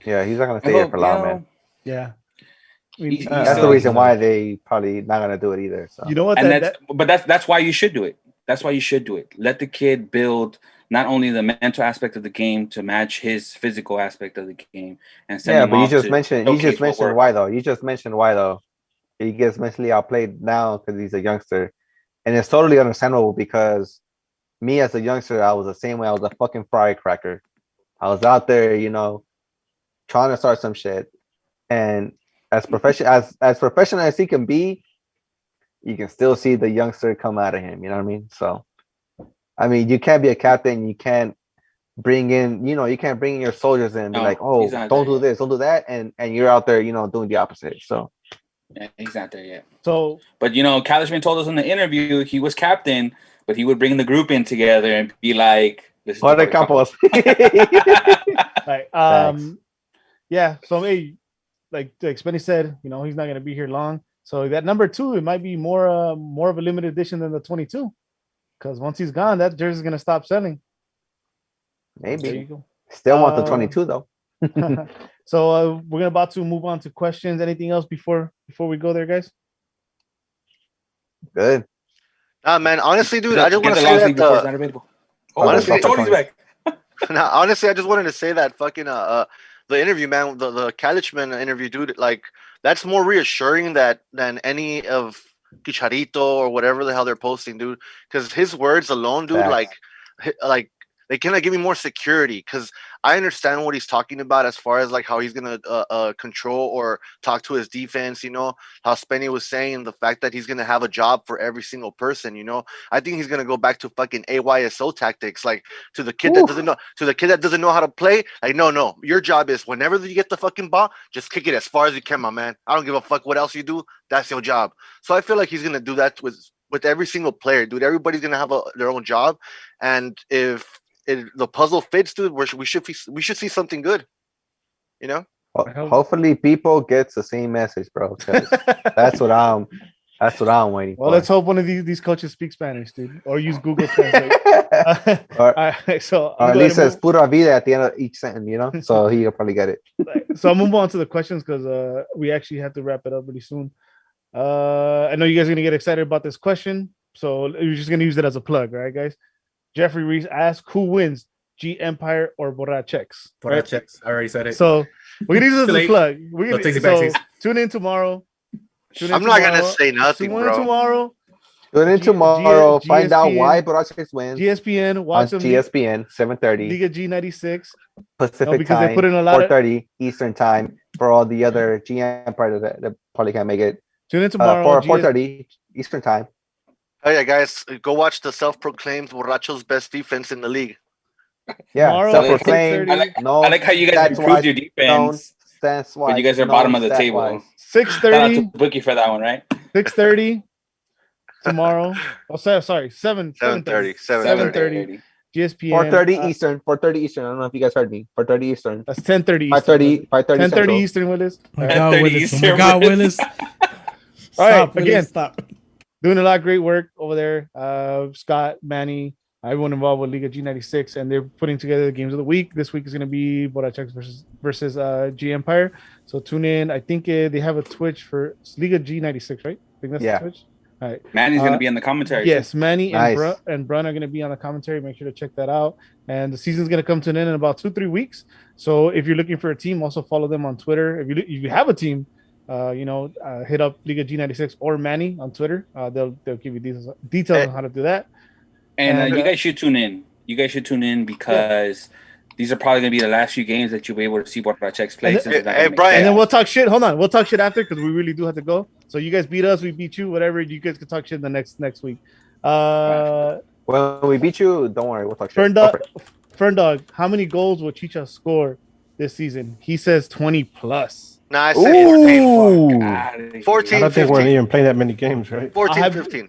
Yeah, he's not gonna stay here for long, man. Yeah, that's the reason why they probably not gonna do it either. So you know what? But that's why you should do it. That's why you should do it. Let the kid build not only the mental aspect of the game to match his physical aspect of the game, and but you just mentioned why though. You just mentioned why though. He gets mentally outplayed now because he's a youngster, and it's totally understandable because me as a youngster, I was the same way. I was a fucking firecracker. I was out there, trying to start some shit, and as professional as he can be, you can still see the youngster come out of him. You know what I mean? So, I mean, you can't be a captain. You can't bring in, you can't bring in your soldiers in and be like, oh, don't do this, don't do that, and you're out there, doing the opposite. So. Yeah, he's not there yet. So, but Kalishman told us in the interview he was captain, but he would bring the group in together and be like, "What the Campos?" Yeah. So, hey, like Spenny said, he's not gonna be here long. So that number 2, it might be more of a limited edition than the 22, because once he's gone, that jersey's gonna stop selling. Maybe. Still want the 22 though. So we're about to move on to questions. Anything else before we go there, guys? Good. Man, honestly, dude, I just want to say that honestly, I just wanted to say that fucking the interview, man, the Kalishman interview, dude, like that's more reassuring than any of Chicharito or whatever the hell they're posting, dude. Because his words alone, dude, like They cannot give me more security, because I understand what he's talking about as far as like how he's gonna control or talk to his defense. You know how Spenny was saying the fact that he's gonna have a job for every single person. You know, I think he's gonna go back to fucking AYSO tactics, like to the kid that doesn't know how to play. Like, no, your job is whenever you get the fucking ball, just kick it as far as you can, my man. I don't give a fuck what else you do. That's your job. So I feel like he's gonna do that with every single player, dude. Everybody's gonna have their own job, and if the puzzle fits, dude, we should see something good. You know. Hopefully, people gets the same message, bro. 'Cause that's what I'm waiting for. Well, let's hope one of these coaches speak Spanish, dude, or use Google Translate. or at least says "pura vida" at the end of each sentence, you know, so he'll probably get it. So I'll move on to the questions because we actually have to wrap it up really soon. I know you guys are gonna get excited about this question, so you're just gonna use it as a plug, right, guys? Jeffrey Reese asked, "Who wins, G Empire or Borrachex?" Borrachex. I already said it. So we're gonna use this as a plug. Tune in tomorrow. I'm not gonna say nothing, bro. Tune in tomorrow. Find out why Borrachex wins. GSPN. Watch on GSPN 7:30. Liga G96 Pacific because time. they put in a lot 4:30 Eastern time for all the other G Empire that probably can't make it. Tune in tomorrow. 4:30 Eastern time. Oh yeah, guys, go watch the self-proclaimed Borracho's best defense in the league. Yeah, self-proclaimed. I like how you guys improved your defense. That's why. But you guys are bottom of the table. 6:30. Bookie for that one, right? 6:30 tomorrow. Oh, sorry, 7:30. 7:30. GSPN. 4:30 Eastern. 4:30 Eastern. I don't know if you guys heard me. 4:30 Eastern. That's 10:30 Eastern. 5:30 Eastern, Willis. Oh my God, Willis. All right, again, stop. Doing a lot of great work over there. Scott, Manny, everyone involved with Liga G96, and they're putting together the games of the week. This week is going to be Borrachex versus G Empire. So tune in. I think they have a Twitch for Liga G96, right? I think that's the Twitch. All right. Manny's going to be in the commentary. Yes, Manny and Brun are going to be on the commentary. Make sure to check that out. And the season's going to come to an end in about 2-3 weeks. So if you're looking for a team, also follow them on Twitter. If you have a team, hit up Liga G96 or Manny on Twitter. They'll give you details on how to do that. And you guys should tune in. You guys should tune in because these are probably going to be the last few games that you'll be able to see Borrachex play. Hey, Brian. And then we'll talk shit. Hold on. We'll talk shit after because we really do have to go. So you guys beat us. We beat you. Whatever. You guys can talk shit the next week. When we beat you, don't worry. We'll talk shit. Fern Dog, how many goals will Chicha score this season? He says 20 plus. Nah, I said 14. 14, I don't think we're even playing that many games, right? 14, 15.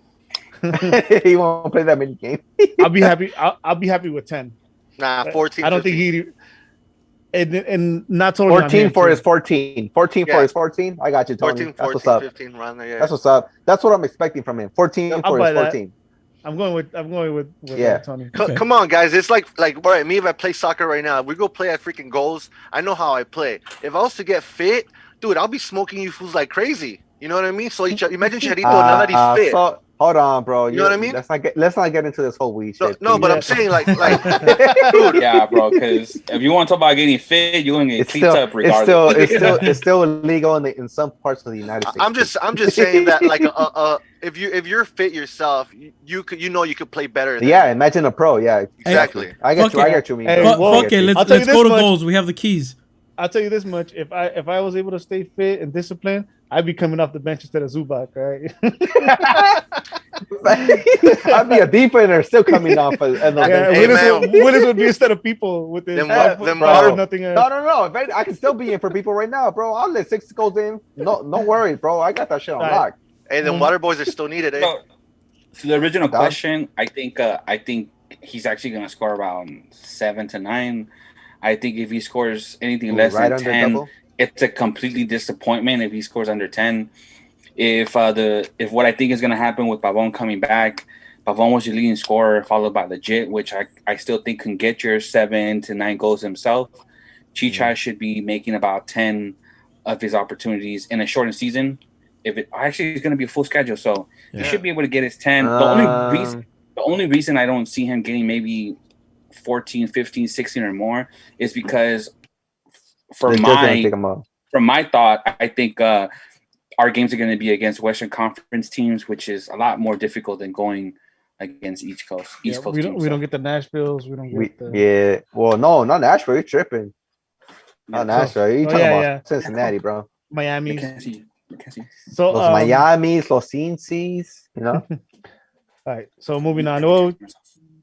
He won't play that many games. I'll be happy. I'll be happy with 10. Nah, 14. I don't 15. think he. And not totally. 14 for his 14. 14 for his 14. I got you, Tony. 14, That's what's up. 15, around there, yeah. That's what's up. That's what I'm expecting from him. 14 for his 14. I'm going with Tony. Okay. Come on, guys. It's like all right, me, if I play soccer right now, if we go play at freaking goals, I know how I play. If I was to get fit, dude, I'll be smoking you fools like crazy. You know what I mean? So imagine Charito now that he's fit. So, hold on, bro. You know what I mean? Let's not get into this whole weed shit. No, but I'm saying like dude. Yeah, bro. Because if you want to talk about getting fit, you're gonna get cleaned up regardless. It's still illegal in some parts of the United States. I'm just saying that like if you're fit yourself, you could play better. Imagine a pro. Yeah, exactly. I get you. I get you. Fuck it. Let's go to goals. We have the keys. I'll tell you this much: if I was able to stay fit and disciplined, I'd be coming off the bench instead of Zubac, right? I'd be a defender still coming off. Willis would be instead of people with this. Nothing. No. I can still be in for people right now, bro. I'll let 6 goals in. No worries, bro. I got that shit on lock. Hey, the water boys are still needed, eh? So the original question, I think he's actually gonna score around 7 to 9. I think if he scores anything less than 10, double? It's a completely disappointment if he scores under 10. If what I think is going to happen with Pavon coming back, Pavon was your leading scorer, followed by Legit, which I still think can get your 7 to 9 goals himself. Chicha should be making about 10 of his opportunities in a shortened season. If it actually is going to be a full schedule, so he should be able to get his 10. The only reason I don't see him getting maybe 14, 15, 16 or more is because from my thought, I think our games are going to be against Western Conference teams, which is a lot more difficult than going against East Coast we teams. don't get the Nashvilles. We don't get the Yeah. Well, no, not Nashville. You're tripping. Not Nashville. You talking about Cincinnati, bro? Miami. Mackenzie. So Los Miamis, Los Cincy's, you know. All right. So moving on. Well,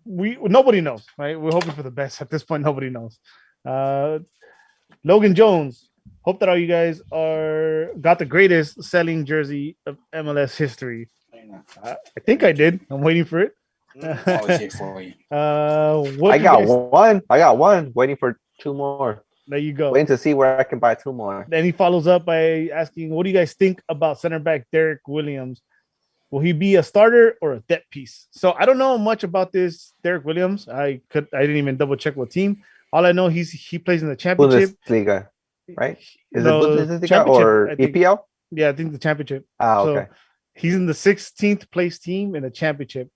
nobody knows, right? We're hoping for the best at this point. Nobody knows. Logan Jones. Hope that all you guys got the greatest selling jersey of MLS history. I think I did. I'm waiting for it. Always here for you. I got one. Waiting for two more. There you go. Waiting to see where I can buy two more. Then he follows up by asking, "What do you guys think about center back Derek Williams? Will he be a starter or a depth piece?" So I don't know much about this Derek Williams. I didn't even double check what team. All I know he plays in the championship. Bundesliga, right? Is it Bundesliga or EPL? Yeah, I think the championship. Okay. So he's in the 16th place team in the championship.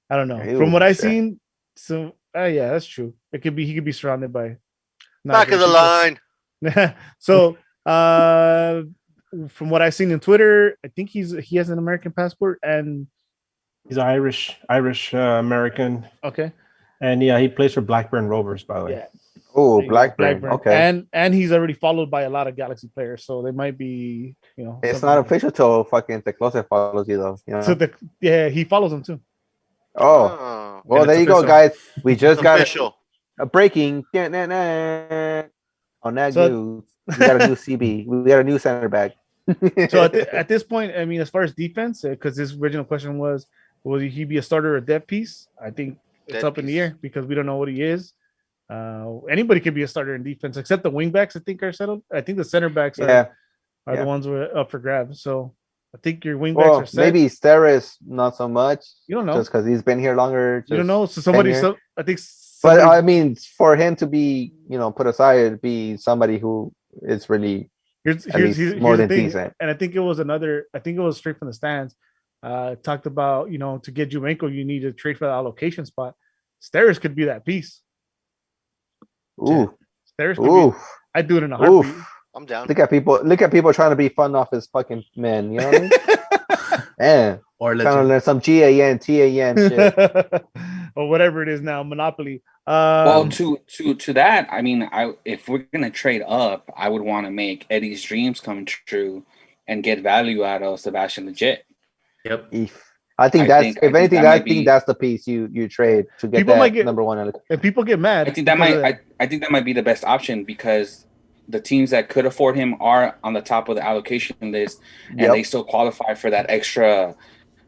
I don't know. From what I've seen, so yeah, that's true. He could be surrounded by back of the line. So from what I've seen in Twitter, I think he has an American passport and he's Irish American. Okay. And yeah, he plays for Blackburn Rovers, by the way. Yeah. Oh, Blackburn. Okay. And he's already followed by a lot of Galaxy players, so they might be, It's not official till fucking Teclose follows you though. You know? So he follows them too. Oh. Well, there you go, guys. We just got a breaking on NAG News. We got a new CB. We got a new center back. So at this point, I mean, as far as defense, because his original question was, will he be a starter or a depth piece? I think it's up in the air because we don't know what he is. Anybody could be a starter in defense except the wingbacks. I think are settled. I think the center backs are the ones who are up for grabs. So I think your wingbacks are set. Maybe Steris not so much. You don't know just because he's been here longer. You don't know. So I think. But I mean, for him to be, put aside, it'd be somebody who is really here's more than decent. And I think it was straight from the stands. Talked about, to get Juvenko, you need to trade for the allocation spot. Steris could be that piece. Ooh. Steris I'd do it in a heartbeat. I'm down. Look at people trying to be fun off his fucking man, you know what I mean? Man. Or trying to learn some GAN, TAN shit. Or whatever it is now, Monopoly. Well, to that, I mean, if we're gonna trade up, I would want to make Eddie's dreams come true and get value out of Sebastian Legit. Yep. I think that's the piece you trade to get number one. And people get mad. I think that might be the best option because the teams that could afford him are on the top of the allocation list, and they still qualify for that extra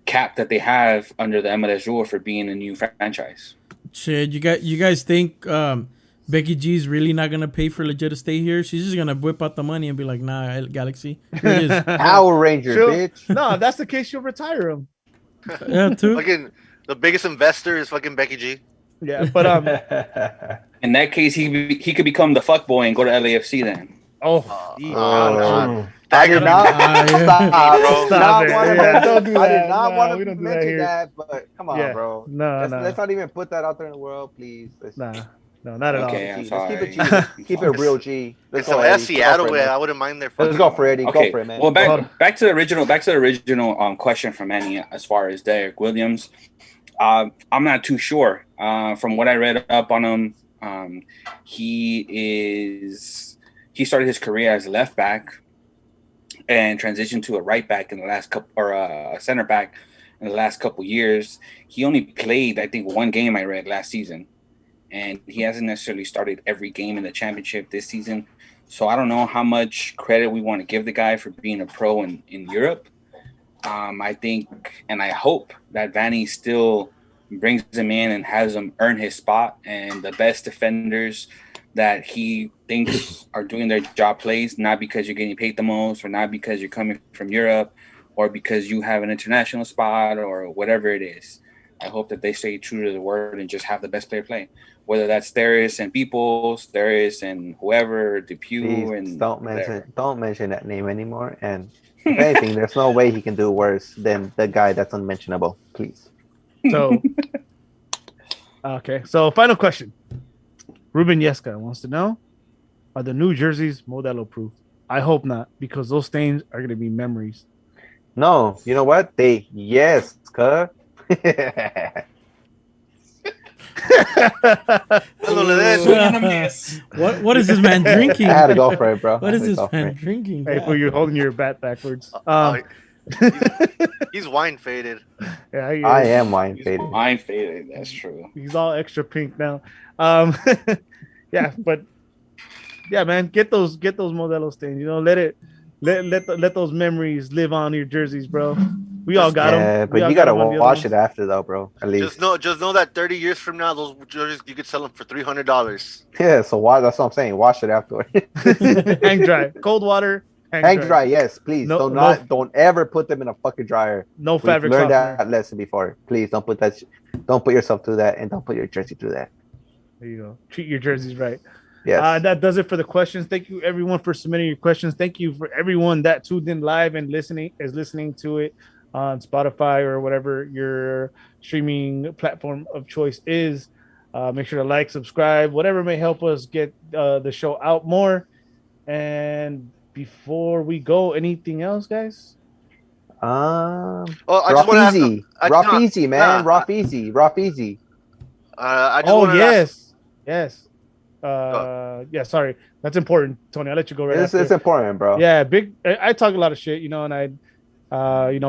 cap that they have under the MLS rule for being a new franchise. Shit, you guys think Becky G is really not gonna pay for Legit to stay here? She's just gonna whip out the money and be like, "Nah, Galaxy, here it is." Power Ranger, bitch. No, if that's the case, she'll retire him. Yeah, too. Fucking the biggest investor is fucking Becky G. Yeah, but in that case, he could become the fuck boy and go to LAFC then. I did not want to mention that, but come on, bro. Let's not even put that out there in the world, please. No, not at all. Let's keep it real, G. It's a Seattle way. I wouldn't mind their. Let's go for Eddie. Okay. Go for it, man. Well, back to the original question from Manny as far as Derek Williams. I'm not too sure. From what I read up on him, he started his career as a left back and transitioned to a right back in the last couple, or a center back in the last couple years. He only played, I think, one game I read last season, and he hasn't necessarily started every game in the championship this season. So I don't know how much credit we want to give the guy for being a pro in Europe. I think, and I hope that Vanny still brings him in and has him earn his spot, and the best defenders that he thinks are doing their job plays, not because you're getting paid the most or not because you're coming from Europe or because you have an international spot or whatever it is. I hope that they stay true to the word and just have the best player play, whether that's Steris and Peoples, Steris and whoever, Depew, and don't mention that name anymore. And if anything, there's no way he can do worse than the guy that's unmentionable. Please. So, okay. So, final question. Ruben Yeska wants to know, are the new jerseys Modelo proof? I hope not, because those stains are going to be memories. No, you know what? Yes, cuz. What is this man drinking? I had to go for it, bro. What is this man drinking? Hey, fool, you're holding your bat backwards. He's wine faded. Yeah, I am wine faded. Wine faded. That's true. He's all extra pink now. Yeah, but yeah, man, get those Modelo stains. You know, let those memories live on your jerseys, bro. We all got them. Yeah, but you gotta wash it after, though, bro. At least. Just know that 30 years from now, those jerseys you could sell them for $300. Yeah, so why? That's what I'm saying. Wash it afterward. Hang dry, cold water. Hang dry, yes, please. Don't ever put them in a fucking dryer. No fabric. Learned that lesson before. Please don't put that. Don't put yourself through that, and don't put your jersey through that. There you go. Treat your jerseys right. Yes. That does it for the questions. Thank you everyone for submitting your questions. Thank you for everyone that tuned in live and listening to it on Spotify or whatever your streaming platform of choice is. Make sure to like, subscribe, whatever may help us get the show out more. And before we go, anything else, guys? Rough easy, man. Rough easy. Yes. Yeah, sorry. That's important, Tony. I'll let you go right after. It's important, bro. Yeah, I talk a lot of shit, and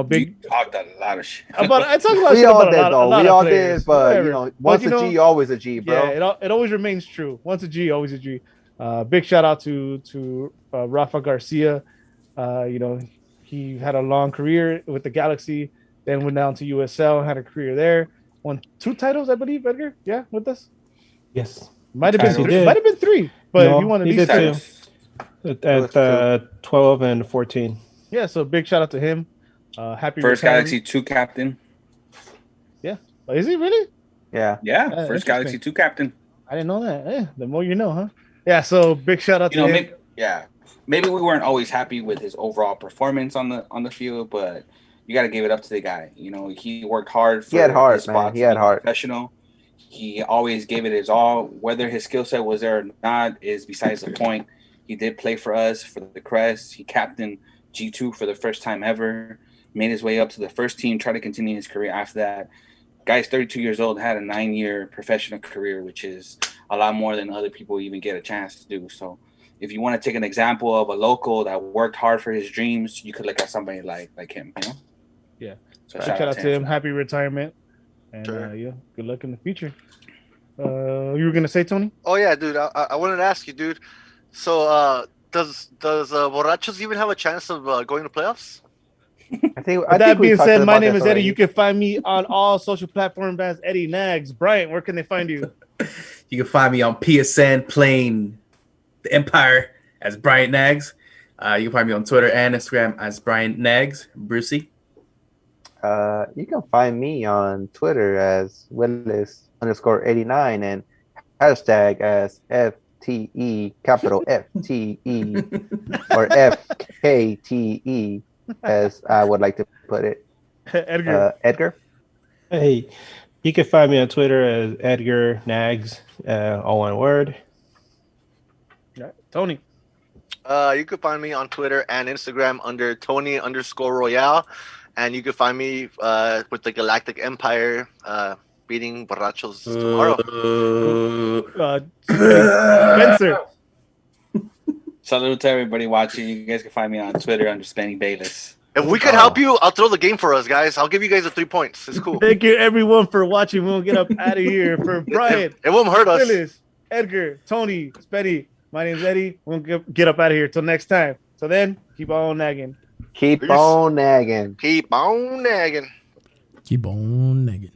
big. You talked a lot of shit. I talk a lot of shit. We all did, though. We all did, but once a G, always a G, bro. Yeah, it always remains true. Once a G, always a G. Big shout out to Rafa Garcia. He had a long career with the Galaxy, then went down to USL, had a career there, won 2 titles, I believe. Edgar, yeah, with us. Yes. Might have been 3, but no, he won at least least 2 at 12 and 14. Yeah, so big shout out to him. Happy first retirement. Galaxy 2 captain. Yeah, is he really? Yeah. First Galaxy 2 captain. I didn't know that. Yeah, the more you know, huh? Yeah, so big shout out to him. Maybe we weren't always happy with his overall performance on the field, but you got to give it up to the guy. He worked hard. He had heart, man. He had heart. Professional. He always gave it his all. Whether his skill set was there or not is besides the point. He did play for us for the Crest. He captained G2 for the first time ever. Made his way up to the first team. Tried to continue his career after that. Guy's 32 years old. Had a 9-year professional career, which is a lot more than other people even get a chance to do. So, if you want to take an example of a local that worked hard for his dreams, you could look at somebody like him. Yeah. So shout out to him. Happy retirement. And good luck in the future. You were gonna say, Tony? Oh yeah, dude. I wanted to ask you, dude. So does Borrachos even have a chance of going to playoffs? I think. That being said, my name is Eddie. You can find me on all social platforms as Eddie Nags. Bryant, where can they find you? You can find me on PSN playing the Empire as Bryant Nags. You can find me on Twitter and Instagram as Bryant Nags. Brucey. You can find me on Twitter as Willis_89 and hashtag as FTE capital FTE or FKTE as I would like to put it. Edgar. Hey, you can find me on Twitter as Edgar Nags, all one word. Tony. You can find me on Twitter and Instagram under Tony_Royale. And you can find me with the Galactic Empire beating Borrachos tomorrow. Spencer. Salute to everybody watching. You guys can find me on Twitter under Spenny Bayless. If we could help you, I'll throw the game for us, guys. I'll give you guys the 3 points. It's cool. Thank you, everyone, for watching. We'll get up out of here. For Brian, it won't hurt us. Willis, Edgar, Tony, Spenny. My name's Eddie. We'll get up out of here. Till next time. So then, keep on nagging. Keep on nagging. Keep on nagging. Keep on nagging.